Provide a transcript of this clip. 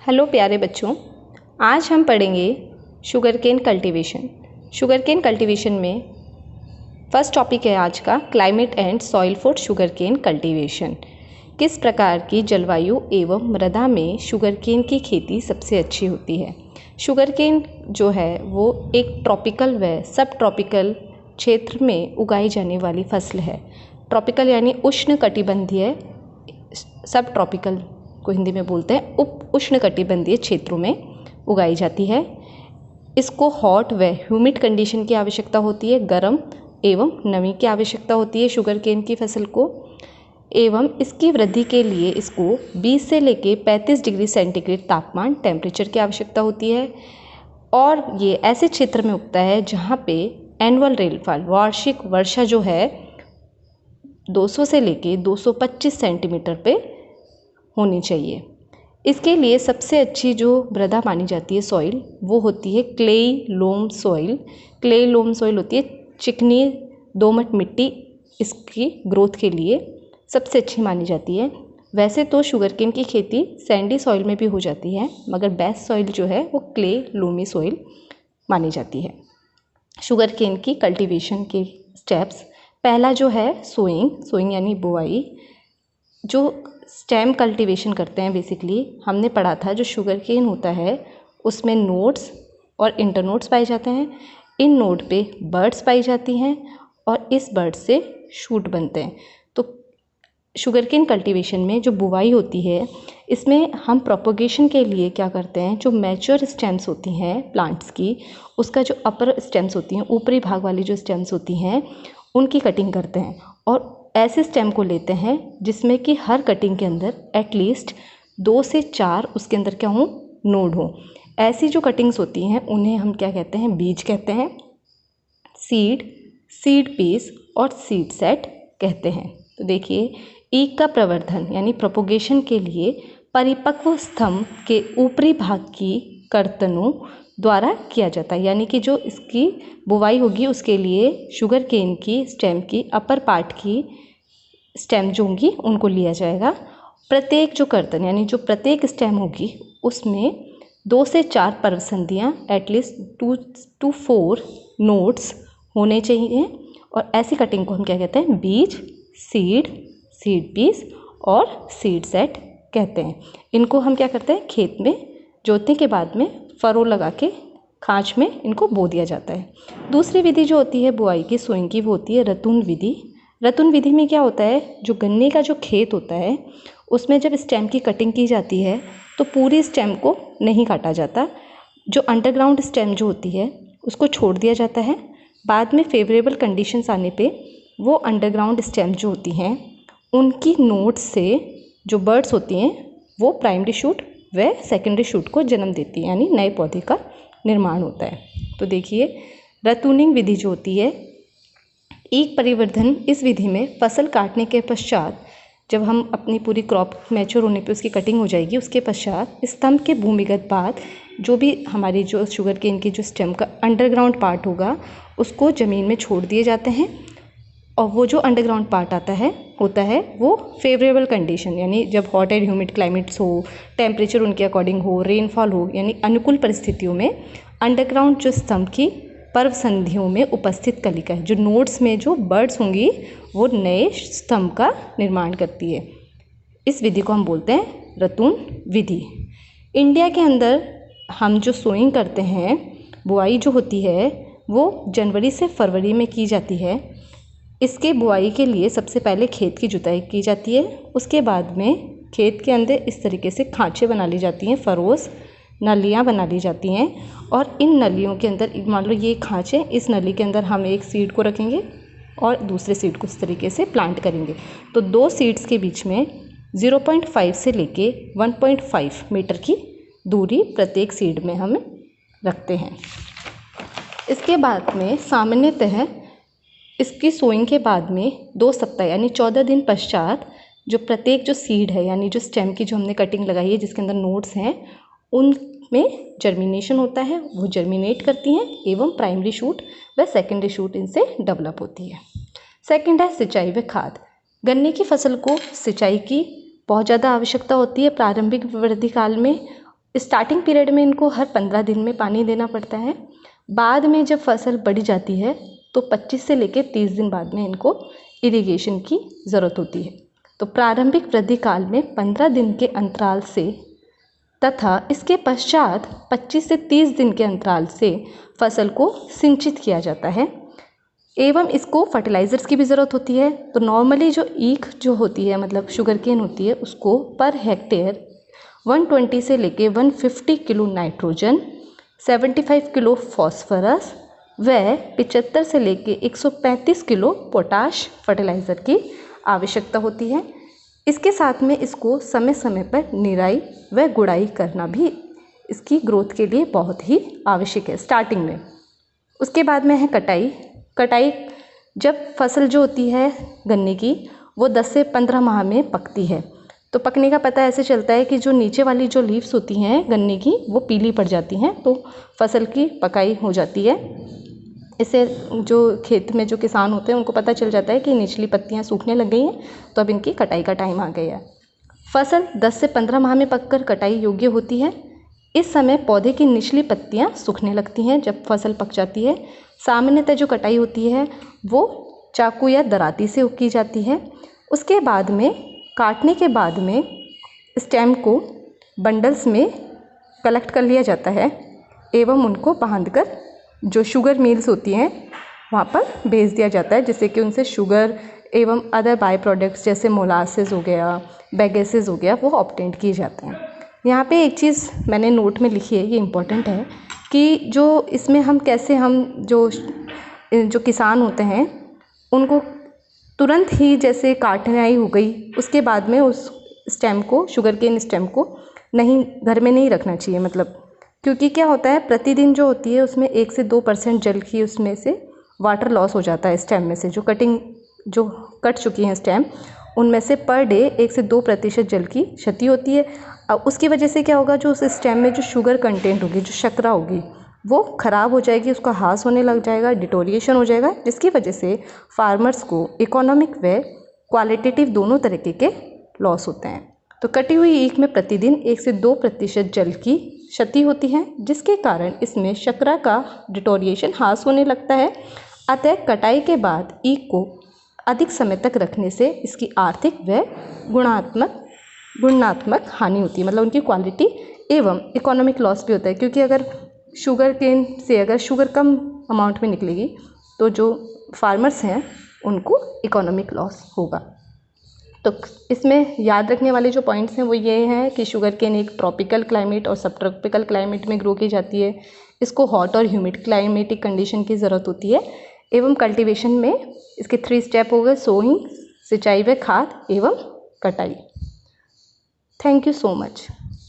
Hello प्यारे बच्चों, आज हम पढ़ेंगे शुगरकेन कल्टीवेशन। शुगरकेन कल्टीवेशन में फर्स्ट टॉपिक है आज का climate and soil for sugarcane cultivation. किस प्रकार की जलवायु एवं मृदा में शुगरकेन की खेती सबसे अच्छी होती है। शुगरकेन जो है वो एक ट्रॉपिकल व सब ट्रॉपिकल क्षेत्र में उगाई जाने वाली फसल है। ट्रॉपिकल यानी उष्ण कटिबंधीय, सब ट्रॉपिकल को हिंदी में बोलते हैं, उप उष्ण कटिबंधीय क्षेत्रों में उगाई जाती है। इसको हॉट व ह्यूमिड कंडीशन की आवश्यकता होती है, गर्म एवं नमी की आवश्यकता होती है शुगर केन की फसल को। एवं इसकी वृद्धि के लिए इसको 20 से लेके 35 डिग्री सेंटीग्रेड तापमान टेम्परेचर की आवश्यकता होती है। और ये ऐसे क्षेत्र में उगता है जहाँ पे एनुअल रेनफॉल, वार्षिक वर्षा जो है 200 से लेके 225 सेंटीमीटर पे होनी चाहिए। इसके लिए सबसे अच्छी जो मृदा मानी जाती है सॉइल, वो होती है clayey loam soil. Clayey loam soil होती है चिकनी दोमट मिट्टी, इसकी ग्रोथ के लिए सबसे अच्छी मानी जाती है। वैसे तो शुगरकेन की खेती सैंडी सॉइल में भी हो जाती है, मगर बेस्ट सॉइल जो है वो क्ले लोमी सॉइल मानी जाती है। शुगरकेन की कल्टीवेशन के स्टेप्स, पहला जो है सोइंग यानी बुआई। जो स्टेम कल्टीवेशन करते हैं बेसिकली हमने पढ़ा था, जो शुगरकेन होता है उसमें नोड्स और इंटरनोड्स पाए जाते हैं। इन नोड पे बर्ड्स पाई जाती हैं और इस बर्ड से शूट बनते हैं। तो शुगरकेन कल्टीवेशन में जो बुवाई होती है, इसमें हम प्रोपोगेशन के लिए क्या करते हैं, जो मैच्योर स्टेम्स होती हैं प्लांट्स की, उसका जो अपर स्टेम्स होती हैं, ऊपरी भाग वाली जो स्टेम्स होती हैं, उनकी कटिंग करते हैं और ऐसे स्टेम को लेते हैं जिसमें कि हर कटिंग के अंदर एटलीस्ट 2 से 4 उसके अंदर क्या हो, नोड हो। ऐसी जो कटिंग्स होती हैं उन्हें हम क्या कहते हैं, बीज कहते हैं, सीड पीस और सीड सेट कहते हैं। तो देखिए, ईक का प्रवर्धन यानी प्रोपोगेशन के लिए परिपक्व स्तंभ के ऊपरी भाग की कर्तनों द्वारा किया जाता है। यानी कि जो इसकी बुवाई होगी उसके लिए शुगर केन की स्टेम की अपर पार्ट की स्टेम जो होंगी उनको लिया जाएगा। प्रत्येक जो कर्तन यानी जो प्रत्येक स्टेम होगी उसमें 2 से 4 पर्वसंधियाँ, एटलीस्ट 2 to 4 नोड्स होने चाहिए। और ऐसी कटिंग को हम क्या कहते हैं, बीज, सीड पीस और सीड सेट कहते हैं। इनको हम क्या करते हैं, खेत में जोतने के बाद में फरो लगा के खांच में इनको बो दिया जाता है। दूसरी विधि जो होती है बुआई की, सोइंग की, वो होती है रतुन विधि। रतुन विधि में क्या होता है, जो गन्ने का जो खेत होता है उसमें जब स्टेम की कटिंग की जाती है तो पूरी स्टेम को नहीं काटा जाता। जो अंडरग्राउंड स्टेम जो होती है उसको छोड़ दिया जाता है। बाद में फेवरेबल कंडीशंस आने पे वो अंडरग्राउंड स्टेम जो होती हैं उनकी नोड्स से जो बर्ड्स होती हैं वो प्राइमरी शूट व सेकेंडरी शूट को जन्म देती है, यानी नए पौधे का निर्माण होता है। तो देखिए, रतूनिंग विधि जो होती है, ईक परिवर्धन, इस विधि में फसल काटने के पश्चात जब हम अपनी पूरी क्रॉप मैच्योर होने पे उसकी कटिंग हो जाएगी, उसके पश्चात स्तंभ के भूमिगत बाद जो भी हमारी जो शुगर केन की जो स्टेम का अंडरग्राउंड पार्ट होगा उसको ज़मीन में छोड़ दिए जाते हैं। और वो जो अंडरग्राउंड पार्ट होता है वो फेवरेबल कंडीशन, यानी जब हॉट एंड ह्यूमिड क्लाइमेट्स हो, टेम्परेचर उनके अकॉर्डिंग हो, रेनफॉल हो, यानी अनुकूल परिस्थितियों में अंडरग्राउंड जो स्तंभ की पर्व संधियों में उपस्थित कलिका है, जो नोड्स में जो बर्ड्स होंगी वो नए स्तंभ का निर्माण करती है। इस विधि को हम बोलते हैं रतून विधि। इंडिया के अंदर हम जो सोइंग करते हैं, बुआई जो होती है वो जनवरी से फरवरी में की जाती है। इसके बुआई के लिए सबसे पहले खेत की जुताई की जाती है। उसके बाद में खेत के अंदर इस तरीके से खांचे बना ली जाती हैं, फरोस नलियाँ बना ली जाती हैं। और इन नलियों के अंदर, मान लो ये खांचे, इस नली के अंदर हम एक सीड को रखेंगे और दूसरे सीड को इस तरीके से प्लांट करेंगे। तो 2 सीड्स के बीच में 0.5 से लेके 1.5 मीटर की दूरी प्रत्येक सीड में हम रखते हैं। इसके बाद में सामान्यतः इसकी सोइंग के बाद में 2 सप्ताह यानी 14 दिन पश्चात जो प्रत्येक जो सीड है, यानी जो स्टेम की जो हमने कटिंग लगाई है जिसके अंदर नोड्स हैं, उनमें जर्मिनेशन होता है, वो जर्मिनेट करती हैं एवं प्राइमरी शूट व सेकेंडरी शूट इनसे डेवलप होती है। सेकेंड है सिंचाई व खाद। गन्ने की फसल को सिंचाई की बहुत ज़्यादा आवश्यकता होती है प्रारंभिक वृद्धि काल में। स्टार्टिंग पीरियड में इनको हर 15 दिन में पानी देना पड़ता है। बाद में जब फसल बढ़ जाती है तो 25 से लेकर 30 दिन बाद में इनको इरिगेशन की ज़रूरत होती है। तो प्रारंभिक वृद्धि काल में 15 दिन के अंतराल से तथा इसके पश्चात 25 से 30 दिन के अंतराल से फसल को सिंचित किया जाता है एवं इसको फर्टिलाइज़र्स की भी ज़रूरत होती है। तो नॉर्मली जो ईख जो होती है मतलब शुगर केन होती है उसको पर हेक्टेयर 120 से लेके 150 किलो नाइट्रोजन, 75 किलो फॉस्फोरस व 75 से लेके 135 किलो पोटाश फर्टिलाइज़र की आवश्यकता होती है। इसके साथ में इसको समय समय पर निराई व गुड़ाई करना भी इसकी ग्रोथ के लिए बहुत ही आवश्यक है स्टार्टिंग में। उसके बाद में है कटाई। कटाई जब फसल जो होती है गन्ने की वो 10 से 15 माह में पकती है। तो पकने का पता ऐसे चलता है कि जो नीचे वाली जो लीव्स होती हैं गन्ने की वो पीली पड़ जाती हैं, तो फसल की पकाई हो जाती है। इससे जो खेत में जो किसान होते हैं उनको पता चल जाता है कि निचली पत्तियां सूखने लग गई हैं, तो अब इनकी कटाई का टाइम आ गया है। फसल 10 से 15 माह में पककर कटाई योग्य होती है। इस समय पौधे की निचली पत्तियां सूखने लगती हैं जब फसल पक जाती है। सामान्यतः जो कटाई होती है वो चाकू या दराती से की जाती है। उसके बाद में काटने के बाद में स्टेम को बंडल्स में कलेक्ट कर लिया जाता है एवं उनको बांधकर जो शुगर मिल्स होती हैं वहाँ पर भेज दिया जाता है, जिससे कि उनसे शुगर एवं अदर बाय प्रोडक्ट्स जैसे मोलासेस हो गया, बेगेसेस हो गया, वो ऑब्टेन किए जाते हैं। यहाँ पे एक चीज़ मैंने नोट में लिखी है, ये इम्पोर्टेंट है कि जो इसमें हम कैसे हम जो किसान होते हैं उनको तुरंत ही जैसे काटनाई हो गई उसके बाद में उस स्टेम को, शुगर केन स्टेम को नहीं घर में नहीं रखना चाहिए, मतलब क्योंकि क्या होता है प्रतिदिन जो होती है उसमें 1 से 2% जल की उसमें से वाटर लॉस हो जाता है स्टेम में से। जो कट चुकी हैं स्टेम उनमें से पर डे 1 से 2% जल की क्षति होती है। अब उसकी वजह से क्या होगा, जो उस स्टेम में जो शुगर कंटेंट होगी, जो शर्करा होगी, वो ख़राब हो जाएगी, उसका ह्रास होने लग जाएगा, डिटोरिएशन हो जाएगा, जिसकी वजह से फार्मर्स को इकोनॉमिक व क्वालिटेटिव दोनों तरीके के लॉस होते हैं। तो कटी हुई ईख में प्रतिदिन 1 से 2% जल की क्षति होती है, जिसके कारण इसमें शर्करा का डिटोरिएशन ह्रास होने लगता है। अतः कटाई के बाद ईख को अधिक समय तक रखने से इसकी आर्थिक व गुणात्मक हानि होती है, मतलब उनकी क्वालिटी एवं इकोनॉमिक लॉस भी होता है। क्योंकि अगर शुगर केन से अगर शुगर कम अमाउंट में निकलेगी तो जो फार्मर्स हैं उनको इकोनॉमिक लॉस होगा। तो इसमें याद रखने वाले जो पॉइंट्स हैं वो ये हैं कि शुगर केन एक ट्रॉपिकल क्लाइमेट और सब ट्रॉपिकल क्लाइमेट में ग्रो की जाती है। इसको हॉट और ह्यूमिड क्लाइमेटिक कंडीशन की ज़रूरत होती है एवं कल्टीवेशन में इसके 3 स्टेप हो गए: सोइंग, सिंचाई व खाद एवं कटाई। Thank you so much.